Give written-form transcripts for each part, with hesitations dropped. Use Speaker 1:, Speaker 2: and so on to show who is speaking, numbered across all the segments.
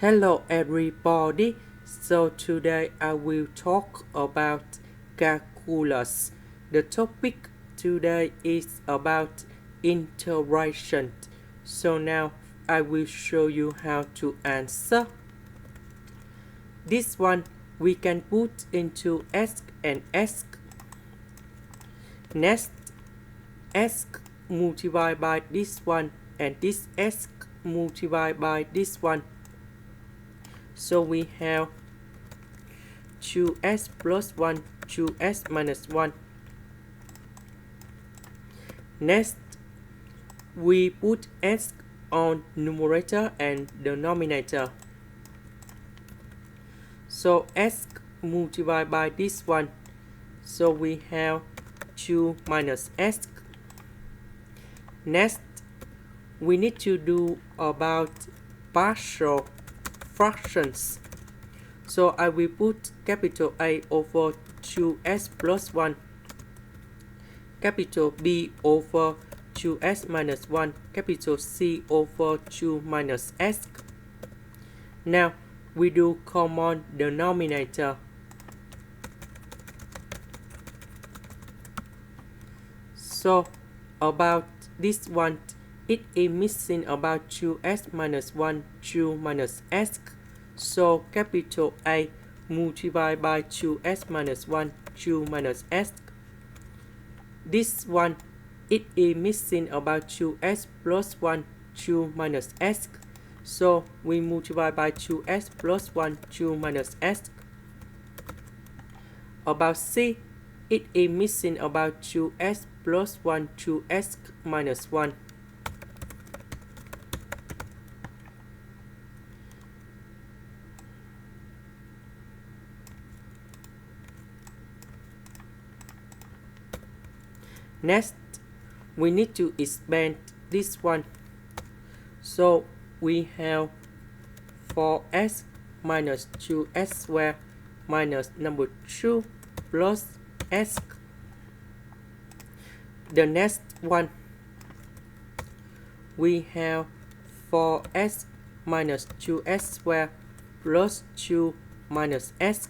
Speaker 1: Hello everybody, so today I will talk about calculus. The topic today is about integration. So now I will show you how to answer. This one we can put into ask and ask. Next, ask multiplied by this one and this ask multiplied by this one. So we have 2s plus 1, 2s minus 1. Next, we put s on numerator and denominator. So s multiplied by this one. So we have 2 minus s. Next, we need to do about partial fractions. So I will put capital A over 2s plus 1, capital B over 2s minus 1, capital C over 2 minus s. Now we do common denominator. So about this one, it is missing about 2s minus 1, 2 minus s. So capital A multiplied by 2s minus 1, 2 minus s. This one, it is missing about 2s plus 1, 2 minus s. So we multiply by 2s plus 1, 2 minus s. About C, it is missing about 2s plus 1, 2s minus 1. Next, we need to expand this one. So we have 4s minus 2s squared minus number 2 plus s. The next one, we have 4s minus 2s squared plus 2 minus s.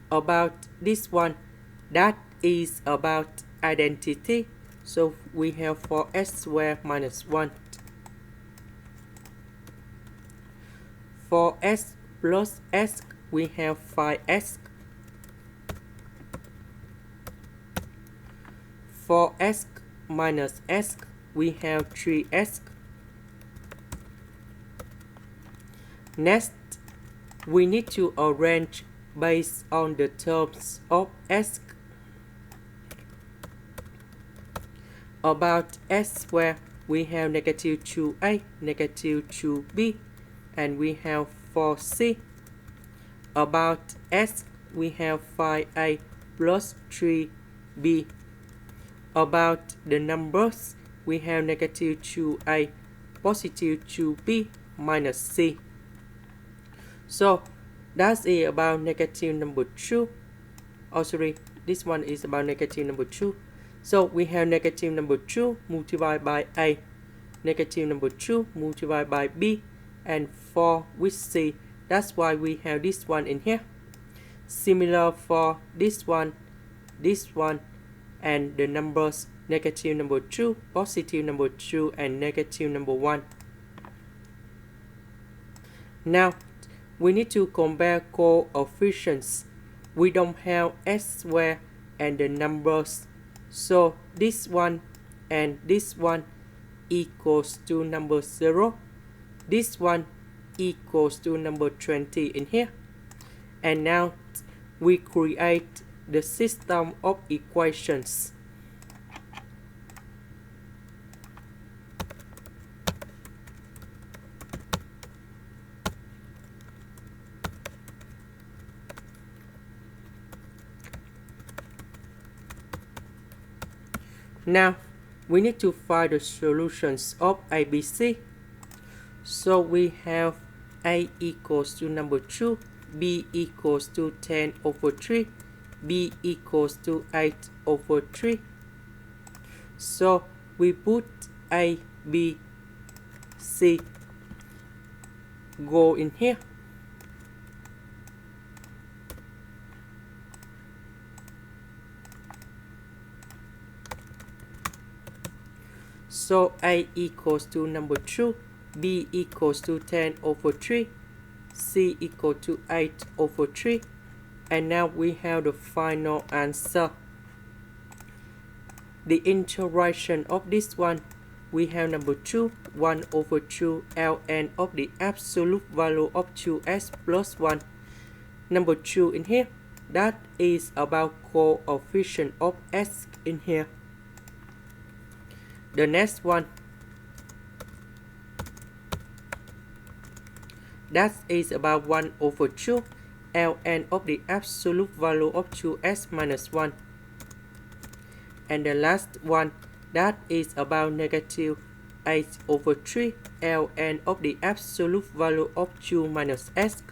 Speaker 1: About this one, that is about identity. So we have 4s squared minus 1. 4s plus s, we have 5s. 4s minus s, we have 3s. Next, we need to arrange based on the terms of s. About s squared, we have negative 2a, negative 2b, and we have 4c. About s, we have 5a plus 3b. About the numbers, we have negative 2a, positive 2b, minus c. So that's it about negative number 2. Oh, sorry, this one is about negative number 2. So we have negative number 2 multiplied by a, negative number 2 multiplied by b, and 4 with c. That's why we have this one in here. Similar for this one, and the numbers negative number 2, positive number 2, and negative number 1. Now, we need to compare coefficients. We don't have s squared and the numbers. So this one and this one equals to number 0. This one equals to number 20 in here. And now we create the system of equations. Now, we need to find the solutions of ABC. So we have A equals to number 2, B equals to 10 over 3, B equals to 8 over 3. So we put A, B, C. go in here. So A equals to number 2, B equals to 10 over 3, C equal to 8 over 3. And now we have the final answer. The integration of this one, we have number 2, 1 over 2 ln of the absolute value of 2s plus 1. Number 2 in here, that is about coefficient of s in here. The next one, that is about 1 over 2 ln of the absolute value of 2s minus 1. And the last one, that is about negative 8 over 3 ln of the absolute value of 2 minus s.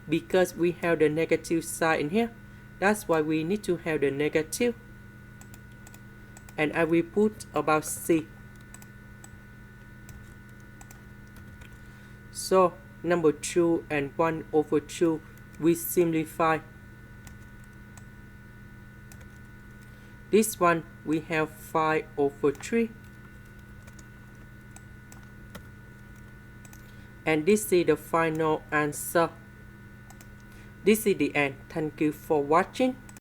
Speaker 1: Because we have the negative sign in here, that's why we need to have the negative. And I will put about C. So number 2 and 1 over 2, we simplify. This one, we have 5 over 3. And this is the final answer. This is the end. Thank you for watching.